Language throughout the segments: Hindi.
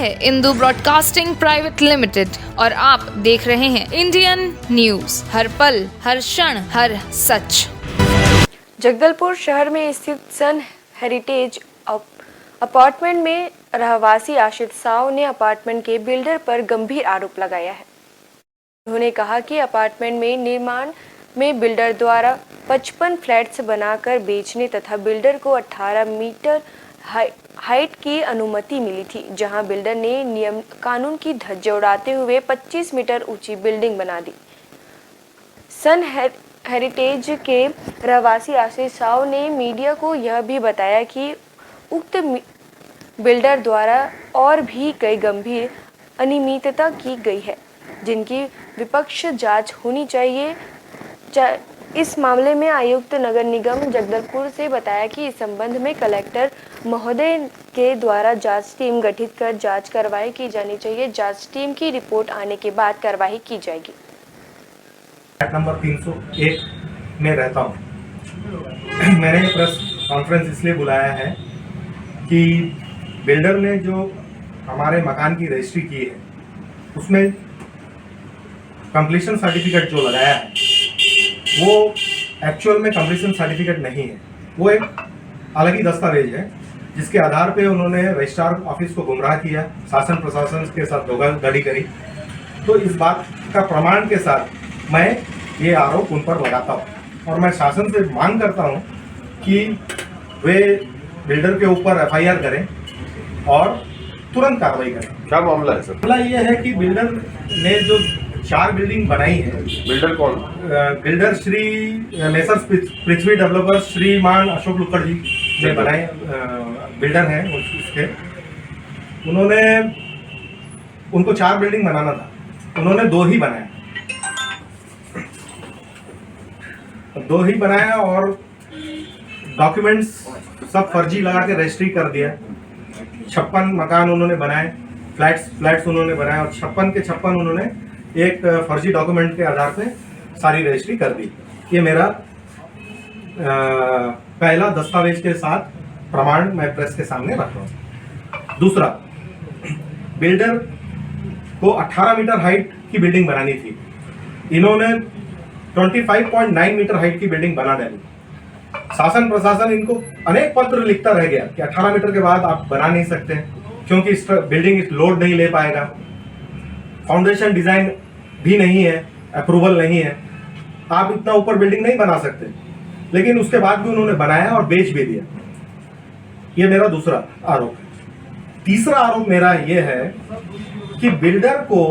है इंदू ब्रॉडकास्टिंग प्राइवेट लिमिटेड और आप देख रहे हैं इंडियन न्यूज, हर पल, हर क्षण, हर सच। जगदलपुर शहर में स्थित सन हेरिटेज अपार्टमेंट में रहवासी आशित साव ने अपार्टमेंट के बिल्डर पर गंभीर आरोप लगाया है। उन्होंने कहा कि अपार्टमेंट में निर्माण में बिल्डर द्वारा 55 फ्लैट्स बनाकर बेचने तथा बिल्डर को 18 मीटर हाइट की अनुमति मिली थी, जहां बिल्डर ने नियम कानून की धज्जियां उड़ाते हुए 25 मीटर ऊंची बिल्डिंग बना दी। सन हेरिटेज के रहवासी आशीष साव ने मीडिया को यह भी बताया कि उक्त बिल्डर द्वारा और भी कई गंभीर अनियमितता की गई है, जिनकी विपक्ष जांच होनी चाहिए। इस मामले में आयुक्त नगर निगम जगदलपुर से बताया कि इस संबंध में कलेक्टर महोदय के द्वारा जांच टीम गठित कर जांच कार्रवाई की जानी चाहिए। जांच टीम की रिपोर्ट आने के बाद कार्रवाई की जाएगी। नंबर 301 में रहता हूँ। मैंने ये प्रेस कॉन्फ्रेंस इसलिए बुलाया है कि बिल्डर ने जो हमारे मकान की रजिस्ट्री की है उसमें कंप्लीशन सर्टिफिकेट जो लगाया है वो एक्चुअल में कंप्लीशन सर्टिफिकेट नहीं है, वो एक अलग ही दस्तावेज है जिसके आधार पे उन्होंने रजिस्ट्रार ऑफिस को गुमराह किया, शासन प्रशासन के साथ धोखाधड़ी करी। तो इस बात का प्रमाण के साथ मैं ये आरोप उन पर लगाता हूँ और मैं शासन से मांग करता हूँ कि वे बिल्डर के ऊपर FIR करें और तुरंत कार्रवाई करें। क्या मामला है सर? मामला ये है कि बिल्डर ने जो 4 बिल्डिंग बनाई है। बिल्डर कौन? बिल्डर श्री मेसर्स पृथ्वी डेवलपर्स श्रीमान अशोक लुक्कड़ जी ने बनाए बिल्डर हैं उसके। उन्होंने उनको 4 बिल्डिंग बनाना था, उन्होंने 2 ही बनाया, 2 ही बनाया और डॉक्यूमेंट्स सब फर्जी लगा के रजिस्ट्री कर दिया। 56 मकान उन्होंने बनाए, फ्लैट्स उन्होंने बनाए और 56 के 56 उन्होंने एक फर्जी डॉक्यूमेंट के आधार पे सारी रजिस्ट्री कर दी। ये मेरा पहला दस्तावेज के साथ प्रमाण मैं प्रेस के सामने रख रहा हूँ। दूसरा, बिल्डर को 18 मीटर हाइट की बिल्डिंग बनानी थी, इन्होंने 25.9 मीटर हाइट की बिल्डिंग बना डाली। शासन प्रशासन इनको अनेक पत्र लिखता रह गया कि 18 मीटर के बाद आप बना नहीं सकते क्योंकि इस बिल्डिंग लोड नहीं ले पाएगा, फाउंडेशन डिजाइन भी नहीं है, अप्रूवल नहीं है, आप इतना ऊपर बिल्डिंग नहीं बना सकते। लेकिन उसके बाद भी उन्होंने बनाया और बेच भी दिया। ये मेरा दूसरा आरोप है। तीसरा आरोप मेरा ये है कि बिल्डर को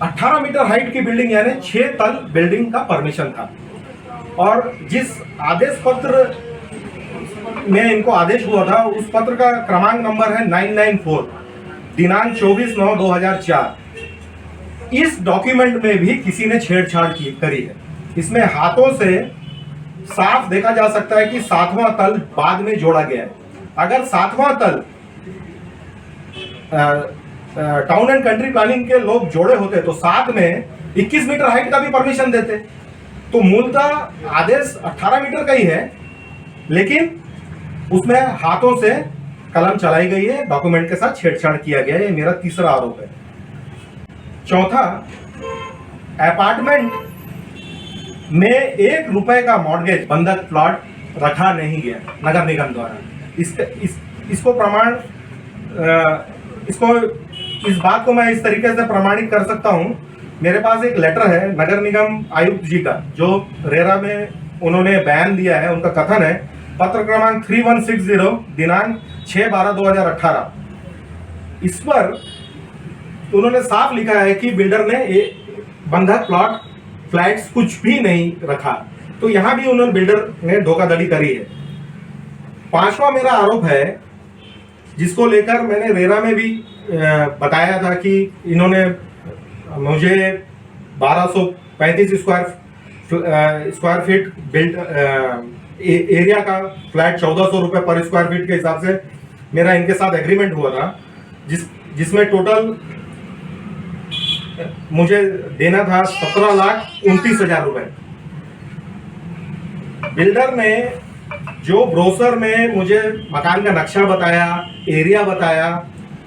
18 मीटर हाइट की बिल्डिंग यानी 6 तल बिल्डिंग का परमिशन था और जिस आदेश पत्र में इनको आदेश हुआ था उस पत्र का क्रमांक नंबर है 994, दिनांक 24/9/2004। इस डॉक्यूमेंट में भी किसी ने छेड़छाड़ करी है। इसमें हाथों से साफ देखा जा सकता है कि 7वां तल बाद में जोड़ा गया है। अगर 7वां तल टाउन एंड कंट्री प्लानिंग के लोग जोड़े होते तो साथ में 21 मीटर हाइट का भी परमिशन देते। तो मूलतः आदेश 18 मीटर का ही है, लेकिन उसमें हाथों से कलम चलाई गई है, डॉक्यूमेंट के साथ छेड़छाड़ किया गया है। ये मेरा तीसरा आरोप है। चौथा, अपार्टमेंट में 1 रुपए का मॉर्गेज बंधक प्लॉट रखा नहीं गया नगर निगम द्वारा। इसको प्रमाण इस बात को मैं इस तरीके से प्रमाणित कर सकता हूं। मेरे पास एक लेटर है नगर निगम आयुक्त जी का जो रेरा में उन्होंने बयान दिया है। उनका कथन है, पत्र क्रमांक 3160 दिनांक 6/12/2018। इस पर उन्होंने साफ लिखा है कि बिल्डर ने बंधक प्लॉट फ्लैट्स कुछ भी नहीं रखा। तो यहां भी उन्होंने बिल्डर ने धोखाधड़ी करी है। 5वां मेरा आरोप है जिसको लेकर मैंने रेरा में भी बताया था कि इन्होंने मुझे 1235 स्क्वायर फीट बिल्ड एरिया का फ्लैट 1400 रुपए पर स्क्वायर फीट के हिसाब से मेरा इनके साथ एग्रीमेंट हुआ था, जिसमें टोटल मुझे देना था 17,29,000 रुपए। बिल्डर ने जो ब्रोशर में मुझे मकान का नक्शा बताया, एरिया बताया,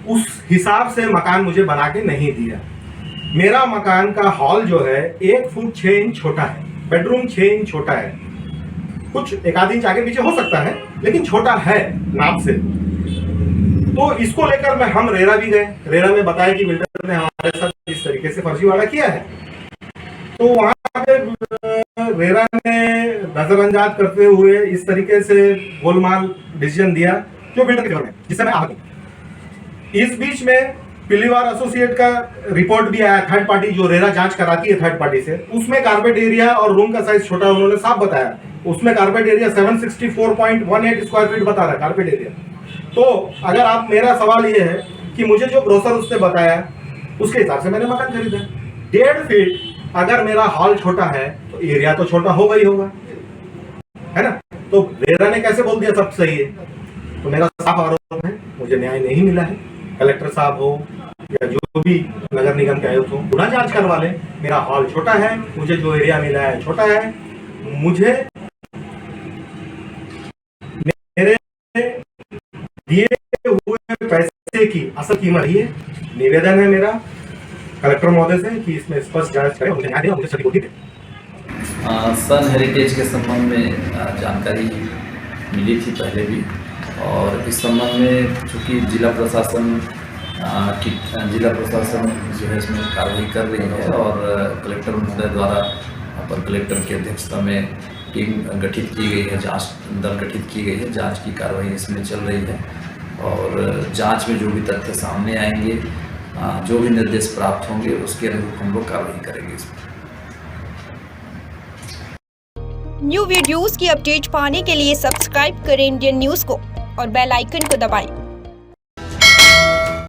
उस हिसाब से मकान मुझे बना के नहीं दिया। मेरा मकान का हॉल जो है 1 फुट 6 इंच छोटा है, बेडरूम 6 इंच छोटा है, कुछ एक आध इंच आगे पीछे हो सकता है लेकिन छोटा है नाप से। तो इसको लेकर हम रेरा भी गए। रेरा में बताया कि बिल्डर ने हमारे साथ इस तरीके से फर्जीवाड़ा किया है। तो वहां पे रेरा ने नजरअंदाज करते हुए इस तरीके से गोलमाल डिसीजन दिया जो बिल्डर के फेवर में, जिससे मैं आ गई। इस बीच में पिलीवार एसोसिएट का रिपोर्ट भी आया, थर्ड पार्टी जो रेरा जांच कराती है थर्ड पार्टी से, उसमें कारपेट एरिया और रूम का साइज छोटा उन्होंने साफ बताया। उसमें कारपेट एरिया 764.18 स्क्वायर फीट बता रहा है कारपेट एरिया। तो अगर आप, मेरा सवाल ये है कि मुझे जो ब्रोशर उसने बताया उसके हिसाब से मैंने मकान खरीदा। 1.5 फीट अगर मेरा हॉल छोटा है तो एरिया तो छोटा होगा ही होगा, है ना। तो रेरा ने कैसे बोल दिया सब सही है? तो मेरा साफ आरोप है, मुझे न्याय नहीं मिला है। कलेक्टर साहब हो या जो भी नगर निगम के आयुक्त हो, पुनः जांच करवा लें। मेरा हॉल छोटा है, मुझे जो एरिया मिला है छोटा है, मुझे मेरे दिए हुए पैसे की असल कीमत ही है। निवेदन है मेरा कलेक्टर महोदय से कि इसमें स्पष्ट जांच करें, मुझे न्याय दें, मुझे क्षतिपूर्ति दें। सन हेरिटेज के संबंध में जानकारी मिली थी पहले भी, और इस संबंध में चूँकि जिला प्रशासन जो है इसमें कार्रवाई कर रही है और कलेक्टर महोदय द्वारा अपर कलेक्टर की अध्यक्षता में टीम गठित की गई है, जांच दल गठित की गई है, जांच की कार्रवाई इसमें चल रही है। और जांच में जो भी तथ्य सामने आएंगे, जो भी निर्देश प्राप्त होंगे उसके अनुरूप हम लोग कार्रवाई करेंगे इसमें। न्यू वीडियोस की अपडेट पाने के लिए सब्सक्राइब करें इंडियन न्यूज़ को और बेल आइकन को दबाएं।